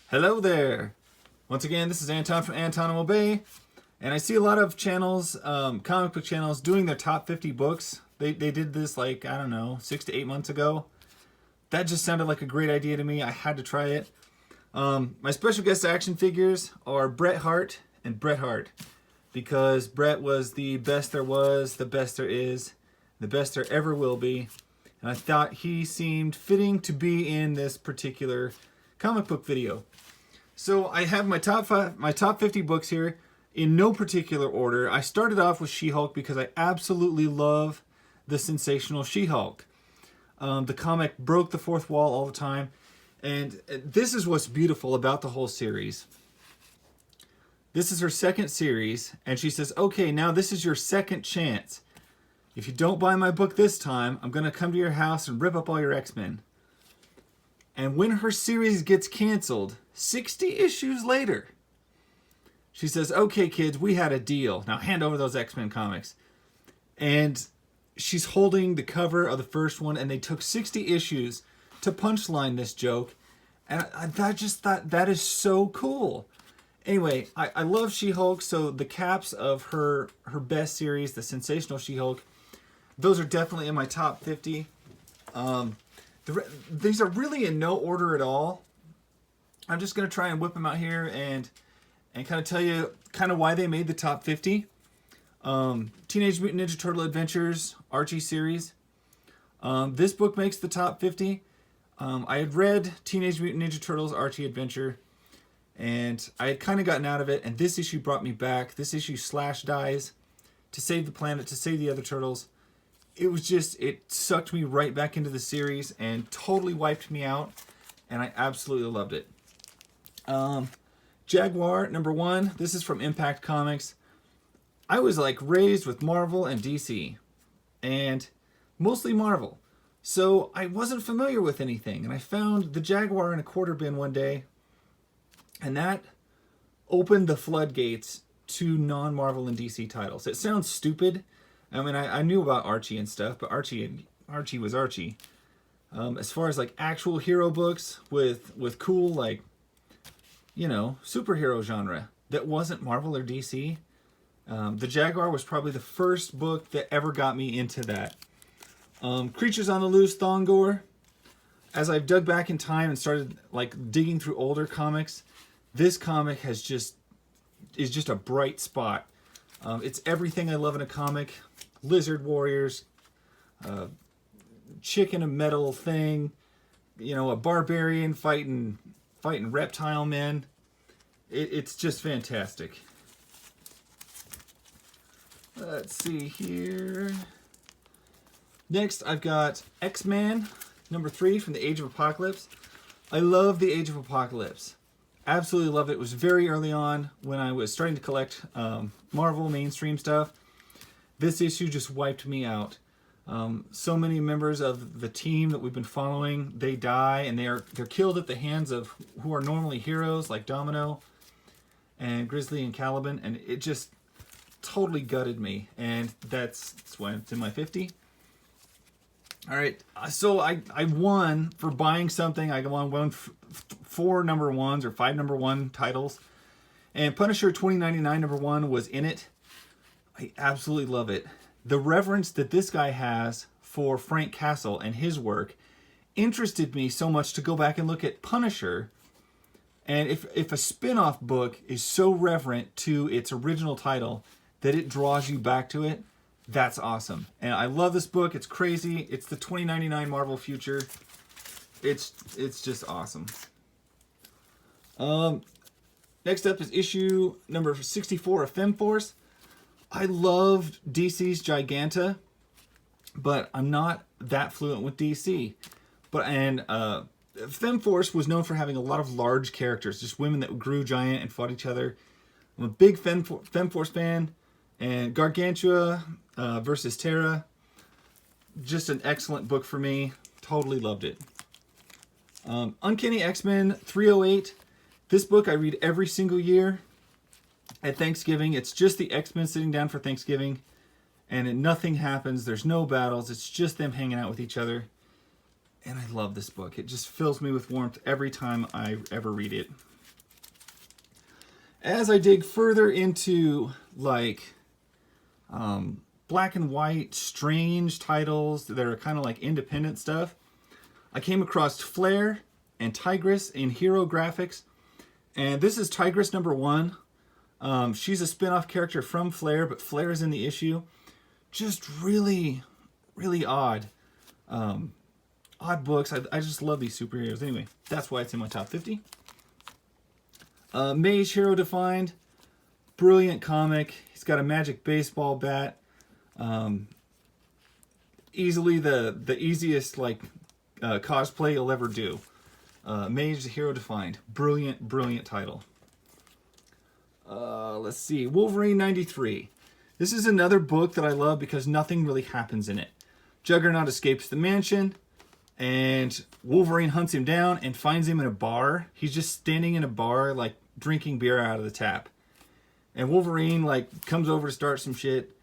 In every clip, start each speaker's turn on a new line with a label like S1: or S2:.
S1: Hello there. Once again, this is Anton from Anton Bay, and I see a lot of channels, comic book channels, doing their top 50 books. They did this like, I don't know, 6 to 8 months ago. That just sounded like a great idea to me. I had to try it. My special guest action figures are Bret Hart and Bret Hart, because Bret was the best there was, the best there is, the best there ever will be. And I thought he seemed fitting to be in this particular comic book video. So I have my top 50 books here in no particular order. I started off with She-Hulk because I absolutely love the sensational She-Hulk. The comic broke the fourth wall all the time, and this is what's beautiful about the whole series. This is her second series, and she says, okay, now this is your second chance. If you don't buy my book this time, I'm going to come to your house and rip up all your X-Men. And when her series gets canceled, 60 issues later, she says, okay, kids, we had a deal. Now hand over those X-Men comics. And she's holding the cover of the first one, and they took 60 issues to punchline this joke. And I just thought that is so cool. Anyway, I love She-Hulk, so the caps of her best series, the Sensational She-Hulk, those are definitely in my top 50. These are really in no order at all. I'm just going to try and whip them out here and kind of tell you kind of why they made the top 50. Teenage Mutant Ninja Turtle Adventures Archie series. This book makes the top 50. I had read Teenage Mutant Ninja Turtles Archie Adventure, and I had kind of gotten out of it, and this issue brought me back. This issue Slash dies to save the planet, to save the other turtles. It was just, it sucked me right back into the series and totally wiped me out, and I absolutely loved it. Jaguar #1. This is from Impact Comics. I was like raised with Marvel and DC, and mostly Marvel. So I wasn't familiar with anything, and I found the Jaguar in a quarter bin one day, and that opened the floodgates to non-Marvel and DC titles. It sounds stupid. I mean, I knew about Archie and stuff, but Archie was Archie. As far as like actual hero books with cool, like, you know, superhero genre that wasn't Marvel or DC, the Jaguar was probably the first book that ever got me into that. Creatures on the Loose, Thongor. As I've dug back in time and started like digging through older comics, this comic is just a bright spot. It's everything I love in a comic. Lizard warriors, chick in a metal thing, you know, a barbarian fighting reptile men. It's just fantastic. Let's see here. Next, I've got X-Men #3 from the Age of Apocalypse. I love the Age of Apocalypse. Absolutely love it. It was very early on when I was starting to collect Marvel mainstream stuff. This issue just wiped me out. So many members of the team that we've been following, they die, and they're killed at the hands of who are normally heroes like Domino and Grizzly and Caliban, and it just totally gutted me. And that's why it's in my 50. All right, so I won for buying something. I won 4 #1s or 5 #1 titles, and Punisher 2099 #1 was in it. I absolutely love it. The reverence that this guy has for Frank Castle and his work interested me so much to go back and look at Punisher. And if a spin-off book is so reverent to its original title that it draws you back to it, that's awesome. And I love this book. It's crazy. It's the 2099 Marvel future. It's just awesome. Next up is issue number 64 of FemForce. I loved DC's Giganta, but I'm not that fluent with DC. FemForce was known for having a lot of large characters, just women that grew giant and fought each other. I'm a big FemForce fan, and Gargantua versus Terra, just an excellent book for me. Totally loved it. Uncanny X-Men 308. This book I read every single year at Thanksgiving. It's just the X-Men sitting down for Thanksgiving, and nothing happens. There's no battles. It's just them hanging out with each other. And I love this book. It just fills me with warmth every time I ever read it. As I dig further into like black and white, strange titles that are kind of like independent stuff, I came across Flare and Tigress in Hero Graphics. And this is Tigress #1. She's a spin-off character from Flare, but Flare is in the issue. Just really, really odd. Odd books. I just love these superheroes. Anyway, that's why it's in my top 50. Mage Hero Defined. Brilliant comic. He's got a magic baseball bat. Easily the easiest like cosplay you'll ever do. Mage Hero Defined. Brilliant, brilliant title. Let's see. Wolverine 93. This is another book that I love because nothing really happens in it. Juggernaut escapes the mansion, and Wolverine hunts him down and finds him in a bar. He's just standing in a bar, like, drinking beer out of the tap. And Wolverine, like, comes over to start some shit,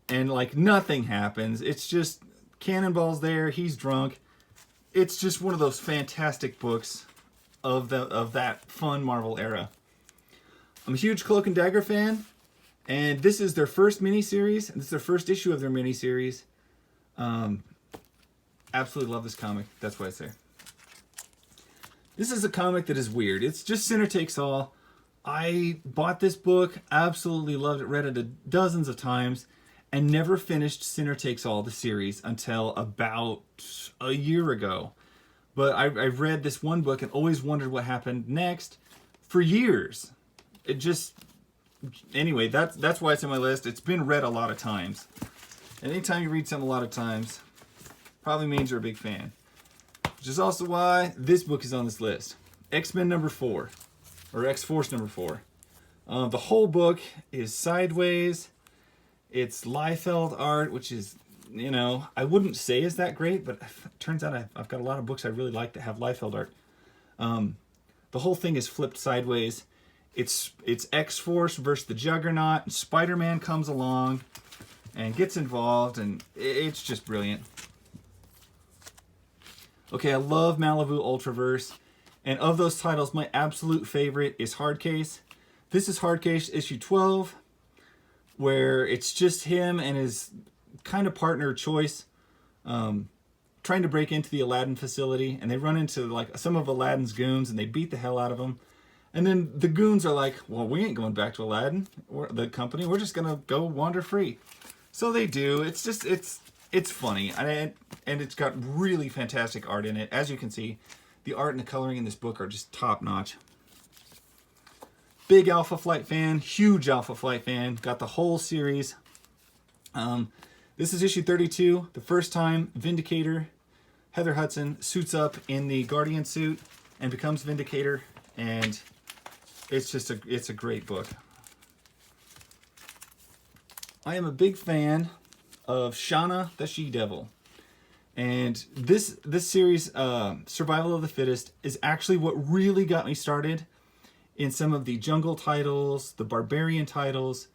S1: and, like, nothing happens. It's just cannonballs there. He's drunk. It's just one of those fantastic books of that fun Marvel era. I'm a huge Cloak and Dagger fan, and this is their first miniseries, and this is their first issue of their miniseries. Absolutely love this comic. That's what I say. This is a comic that is weird. It's just Sinner Takes All. I bought this book, absolutely loved it, read it dozens of times, and never finished Sinner Takes All, the series, until about a year ago. But I've read this one book and always wondered what happened next for years. It just... Anyway, that's why it's in my list. It's been read a lot of times. And anytime you read something a lot of times, probably means you're a big fan. Which is also why this book is on this list. X-Men #4. Or X-Force #4. The whole book is sideways. It's Liefeld art, which is, you know, I wouldn't say is that great, but it turns out I've got a lot of books I really like that have Liefeld art. The whole thing is flipped sideways. It's X-Force versus the Juggernaut. And Spider-Man comes along and gets involved, and it's just brilliant. Okay, I love Malibu Ultraverse. And of those titles, my absolute favorite is Hardcase. This is Hardcase issue 12, where it's just him and his kind of partner choice trying to break into the Aladdin facility. And they run into like some of Aladdin's goons, and they beat the hell out of them. And then the goons are like, well, we ain't going back to Aladdin, or the company. We're just going to go wander free. So they do. It's just, it's funny. And it's got really fantastic art in it. As you can see, the art and the coloring in this book are just top notch. Big Alpha Flight fan, huge Alpha Flight fan. Got the whole series. This is issue 32. The first time Vindicator, Heather Hudson, suits up in the Guardian suit and becomes Vindicator. And it's a great book. I am a big fan of Shauna the She-Devil. And this series, Survival of the Fittest, is actually what really got me started in some of the jungle titles, the barbarian titles.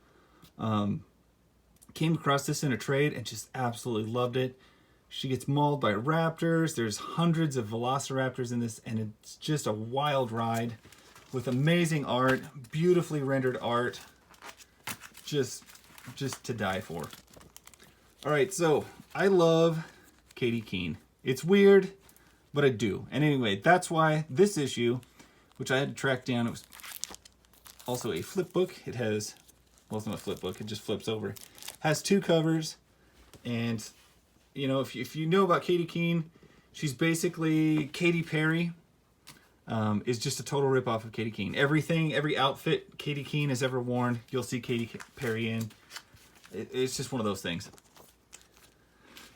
S1: Came across this in a trade and just absolutely loved it. She gets mauled by raptors. There's hundreds of velociraptors in this, and it's just a wild ride with amazing art, beautifully rendered art. Just to die for. All right, so I love Katie Keene. It's weird, but I do. And anyway, that's why this issue, which I had to track down, it was also a flip book. It has, well, it's not a flip book, it just flips over. Has 2 covers, and you know, if you know about Katie Keene, she's basically Katy Perry. Is just a total ripoff of Katie Keene. Every outfit Katie Keene has ever worn, you'll see Katy Perry in. It's just one of those things.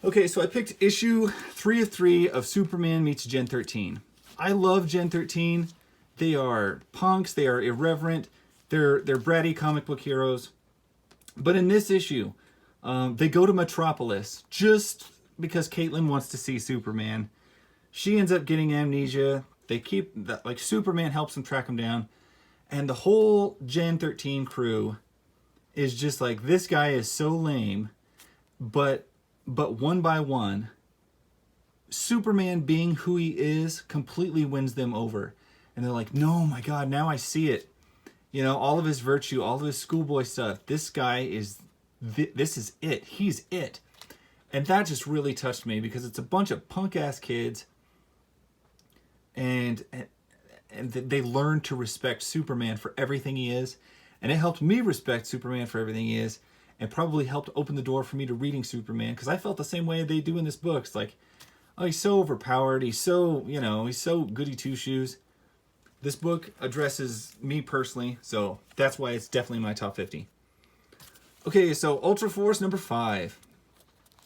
S1: Okay, so I picked issue 3 of 3 of Superman meets Gen 13. I love Gen 13. They are punks. They are irreverent. They're bratty comic book heroes. But in this issue, they go to Metropolis just because Caitlin wants to see Superman. She ends up getting amnesia. They keep that, like, Superman helps them track him down, and the whole Gen 13 crew is just like, this guy is so lame, but one by one, Superman being who he is completely wins them over, and they're like, no, my God, now I see it. You know, all of his virtue, all of his schoolboy stuff. This guy is, this is it. He's it. And that just really touched me because it's a bunch of punk ass kids, and they learn to respect Superman for everything he is, and it helped me respect Superman for everything he is, and probably helped open the door for me to reading Superman, because I felt the same way they do in this book. It's like, oh, he's so overpowered, he's so, you know, he's so goody two shoes. This book addresses me personally, so that's why it's definitely my top 50. Okay, so Ultra Force number 5.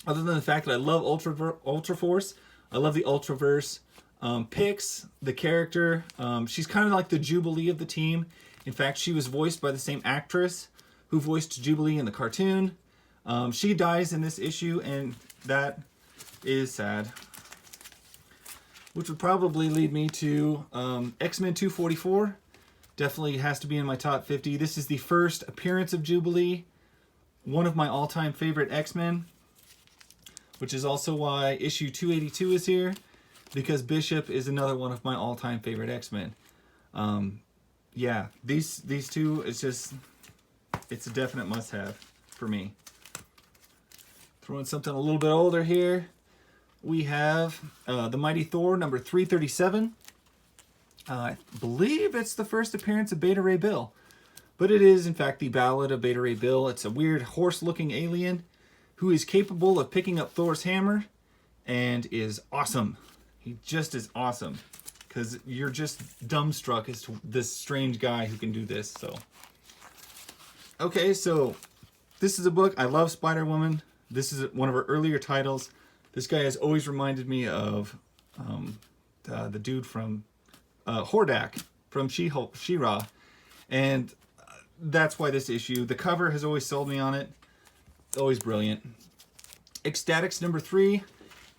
S1: Other than the fact that I love Ultra Force, I love the Ultraverse. Pix, the character, she's kind of like the Jubilee of the team. In fact, she was voiced by the same actress who voiced Jubilee in the cartoon. She dies in this issue, and that is sad. Which would probably lead me to X-Men 244. Definitely has to be in my top 50. This is the first appearance of Jubilee. One of my all-time favorite X-Men. Which is also why issue 282 is here. Because Bishop is another one of my all-time favorite X-Men. Yeah, these two, it's a definite must-have for me. Throwing something a little bit older here. We have The Mighty Thor, number 337. I believe it's the first appearance of Beta Ray Bill. But it is, in fact, the Ballad of Beta Ray Bill. It's a weird horse-looking alien who is capable of picking up Thor's hammer and is awesome. He just is awesome. Because you're just dumbstruck as to this strange guy who can do this. So, okay, so this is a book. I love Spider-Woman. This is one of her earlier titles. This guy has always reminded me of the dude from Hordak from She-Ra. And that's why this issue. The cover has always sold me on it. Always brilliant. Ecstatics number 3.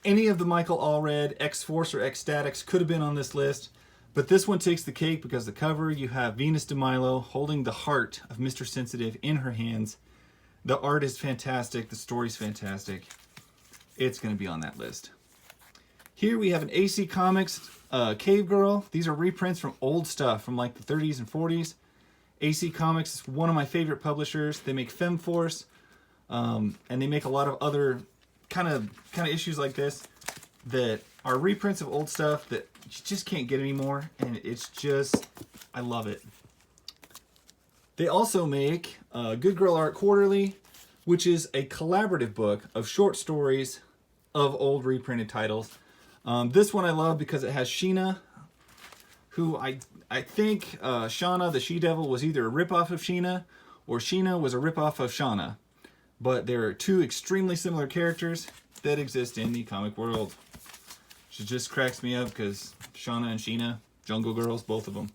S1: Any of the Michael Allred, X-Force or Ecstatics could have been on this list. But this one takes the cake because the cover, you have Venus de Milo holding the heart of Mr. Sensitive in her hands. The art is fantastic. The story's fantastic. It's going to be on that list. Here we have an AC Comics Cave Girl. These are reprints from old stuff from like the 30s and 40s. AC Comics is one of my favorite publishers. They make Femforce, and they make a lot of other kind of issues like this that are reprints of old stuff that you just can't get anymore, and it's just, I love it. They also make Good Girl Art Quarterly, which is a collaborative book of short stories of old reprinted titles. This one I love because it has Sheena, who I think Shauna the She-Devil was either a ripoff of Sheena, or Sheena was a ripoff of Shauna. But there are two extremely similar characters that exist in the comic world. Which just cracks me up because Shauna and Sheena, Jungle Girls, both of them.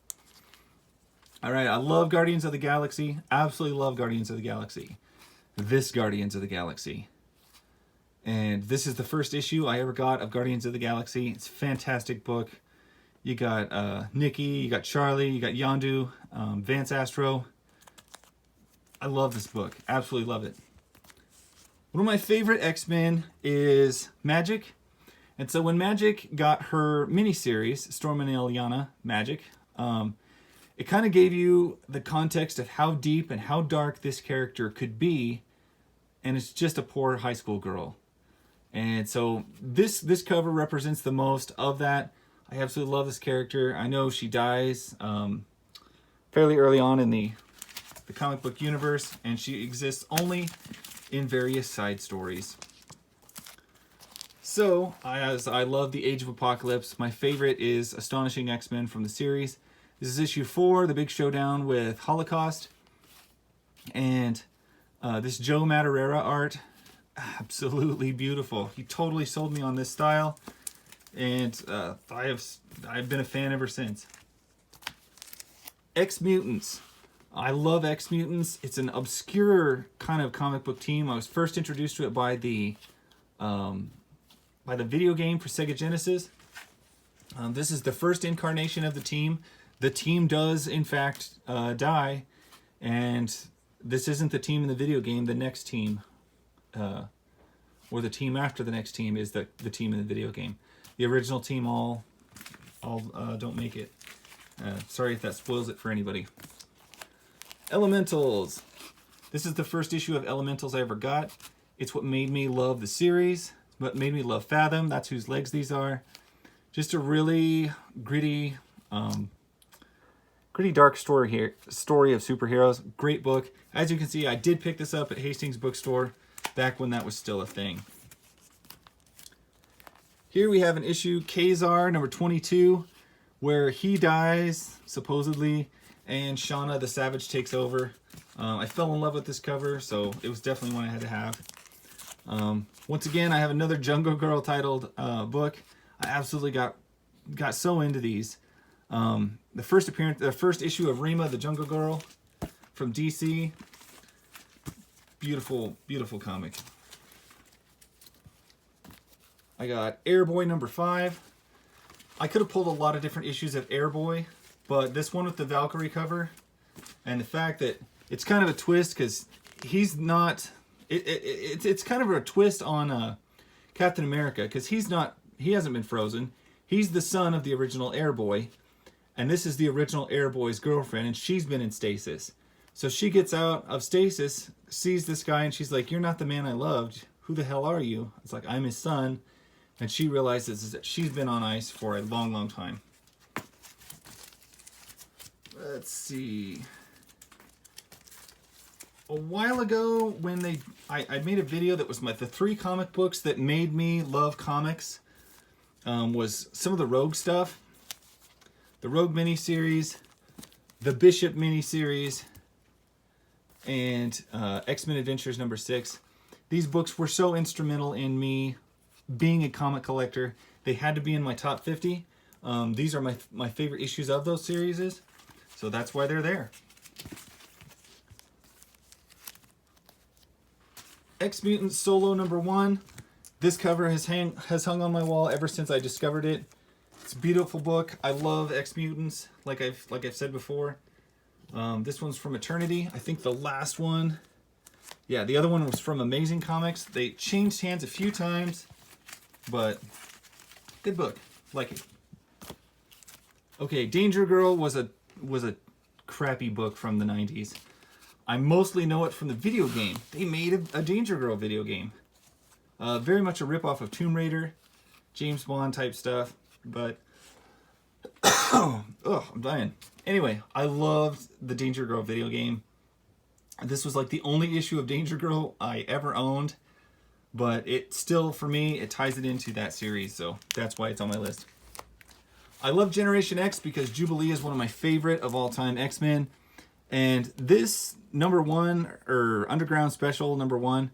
S1: Alright, I love Guardians of the Galaxy. Absolutely love Guardians of the Galaxy. This Guardians of the Galaxy. And this is the first issue I ever got of Guardians of the Galaxy. It's a fantastic book. You got Nikki, you got Charlie, you got Yondu, Vance Astro. I love this book. Absolutely love it. One of my favorite X-Men is Magic. And so when Magic got her miniseries, Storm and Illyana Magic, it kind of gave you the context of how deep and how dark this character could be. And it's just a poor high school girl. And so this cover represents the most of that. I absolutely love this character. I know she dies fairly early on in the comic book universe, and she exists only in various side stories. So, as I love the Age of Apocalypse, my favorite is Astonishing X-Men from the series. This is issue 4, the big showdown with Holocaust. And this Joe Madureira art, absolutely beautiful. He totally sold me on this style, and I've been a fan ever since. X-Mutants. I love X-Mutants. It's an obscure kind of comic book team. I was first introduced to it by the video game for Sega Genesis. This is the first incarnation of the team. The team does, in fact, die, and this isn't the team in the video game. The next team, or the team after the next team, is the team in the video game. The original team all don't make it. Sorry if that spoils it for anybody. Elementals. This is the first issue of Elementals I ever got. It's what made me love the series. What made me love Fathom. That's whose legs these are. Just a really gritty, dark story here. Story of superheroes. Great book. As you can see, I did pick this up at Hastings Bookstore back when that was still a thing. Here we have an issue, Kazar, number 22, where he dies, supposedly, and Shauna the Savage takes over. I fell in love with this cover, so it was definitely one I had to have. Once again, I have another Jungle Girl titled book. I absolutely got so into these. The first issue of Rima, the Jungle Girl from DC. Beautiful, beautiful comic. I got Airboy number 5. I could have pulled a lot of different issues of Airboy, but this one with the Valkyrie cover and the fact that it's kind of a twist because he's not. It's kind of a twist on Captain America because he hasn't been frozen. He's the son of the original Airboy, and this is the original Airboy's girlfriend, and she's been in stasis. So she gets out of stasis, sees this guy, and she's like, "You're not the man I loved. Who the hell are you?" It's like, "I'm his son," and she realizes that she's been on ice for a long, long time. Let's see. A while ago, when I made a video that was the 3 comic books that made me love comics, was some of the Rogue stuff, the Rogue miniseries, the Bishop miniseries, and X-Men Adventures number 6. These books were so instrumental in me being a comic collector. They had to be in my top 50. These are my favorite issues of those series, so that's why they're there. X-Mutant Solo number 1. This cover has hung on my wall ever since I discovered it. It's a beautiful book. I love X-Mutants, like I've said before. This one's from Eternity. I think the last one, yeah, the other one was from Amazing Comics. They changed hands a few times, but good book. Like it. Okay, Danger Girl was a crappy book from the 90s. I mostly know it from the video game. They made a Danger Girl video game. Very much a ripoff of Tomb Raider, James Bond type stuff, but oh, I'm dying. Anyway, I loved the Danger Girl video game. This was like the only issue of Danger Girl I ever owned, but it still, for me, it ties it into that series, so that's why it's on my list. I love Generation X because Jubilee is one of my favorite of all time X-Men. And this number 1, or Underground Special number 1,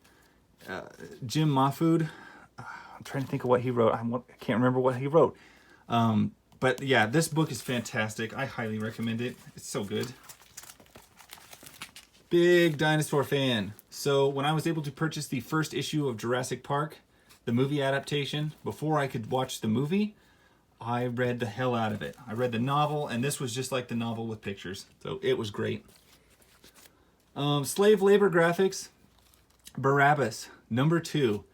S1: Jim Mahfood, I'm trying to think of what he wrote. I can't remember what he wrote. But yeah, this book is fantastic. I highly recommend it. It's so good. Big dinosaur fan. So when I was able to purchase the first issue of Jurassic Park, the movie adaptation, before I could watch the movie, I read the hell out of it. I read the novel, and this was just like the novel with pictures. So it was great. Slave Labor Graphics, Barabbas, number 2.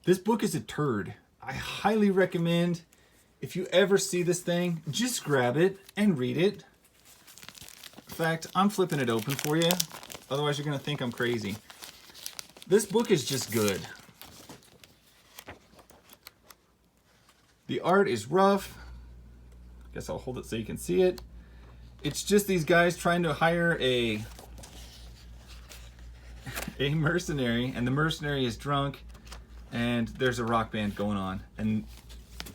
S1: This book is a turd. I highly recommend, if you ever see this thing, just grab it and read it. In fact, I'm flipping it open for you. Otherwise, you're going to think I'm crazy. This book is just good. The art is rough. Guess I'll hold it so you can see it. It's just these guys trying to hire a mercenary, and the mercenary is drunk, and there's a rock band going on. And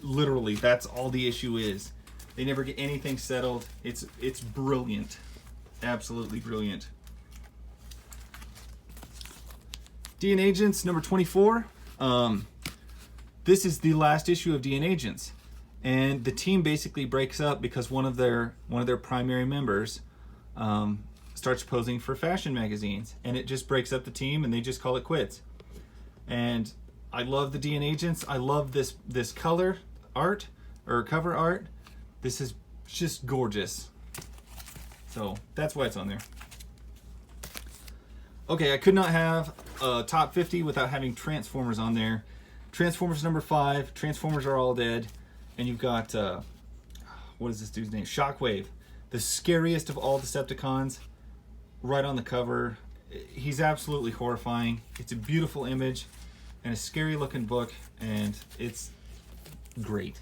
S1: literally, that's all the issue is. They never get anything settled. It's brilliant. Absolutely brilliant. DNA Agents number 24. This is the last issue of DNA Agents, and the team basically breaks up because one of their primary members starts posing for fashion magazines, and it just breaks up the team, and they just call it quits. And I love the DNA Agents. I love this color art, or cover art. This is just gorgeous. So that's why it's on there. Okay, I could not have a top 50 without having Transformers on there. Transformers number 5, Transformers Are All Dead, and you've got, what is this dude's name? Shockwave, the scariest of all Decepticons. right on the cover. He's absolutely horrifying. It's a beautiful image and a scary looking book, and it's great.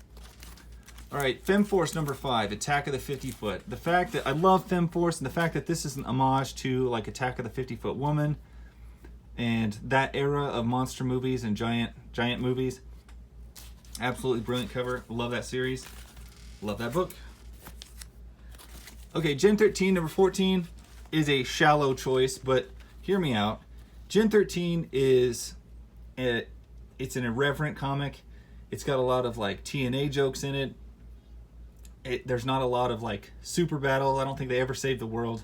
S1: All right, FemForce number 5, Attack of the 50-Foot. The fact that I love FemForce and the fact that this is an homage to like Attack of the 50-Foot Woman and that era of monster movies and giant movies. Absolutely brilliant cover. Love that series. Love that book. Okay, Gen 13 number 14 is a shallow choice, but hear me out. Gen 13 it's an irreverent comic. It's got a lot of like TNA jokes in it. There's not a lot of like super battle. I don't think they ever saved the world.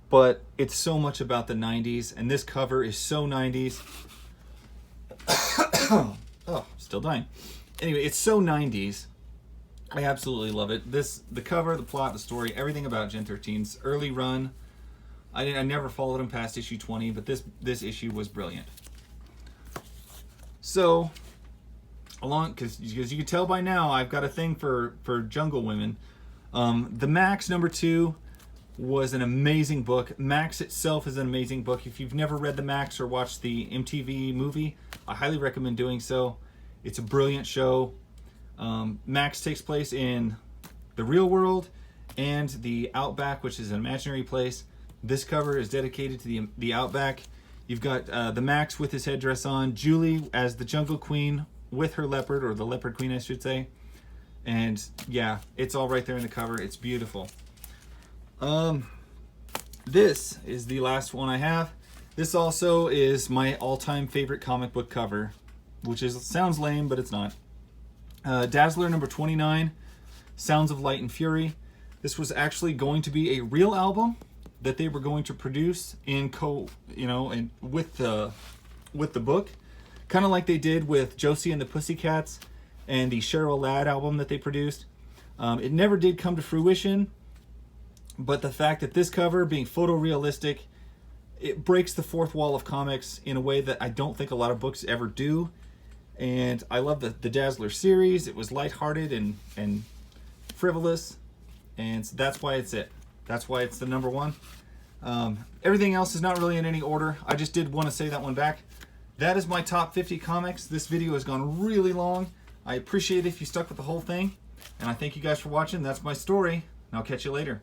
S1: But it's so much about the 90s, and this cover is so 90s. Oh, still dying. Anyway, it's so 90s. I absolutely love it. The cover, the plot, the story, everything about Gen 13's early run. I never followed him past issue 20, but this issue was brilliant. So, because you can tell by now, I've got a thing for jungle women. The Max number 2 was an amazing book. Max itself is an amazing book. If you've never read the Max or watched the MTV movie, I highly recommend doing so. It's a brilliant show. Max takes place in the real world and the Outback, which is an imaginary place. This cover is dedicated to the Outback. You've got the Max with his headdress on, Julie as the Jungle Queen with her leopard, or the Leopard Queen I should say. And yeah, it's all right there in the cover. It's beautiful. This is the last one I have. This also is my all-time favorite comic book cover, which sounds lame, but it's not. Dazzler number 29, Sounds of Light and Fury. This was actually going to be a real album that they were going to produce and with the book, kind of like they did with Josie and the Pussycats and the Cheryl Ladd album that they produced. It never did come to fruition, but the fact that this cover, being photorealistic, it breaks the fourth wall of comics in a way that I don't think a lot of books ever do. And I love the Dazzler series. It was lighthearted and frivolous, and so that's why it's it. That's why it's the number 1. Everything else is not really in any order. I just did want to say that one back. That is my top 50 comics. This video has gone really long. I appreciate it if you stuck with the whole thing, and I thank you guys for watching. That's my story, and I'll catch you later.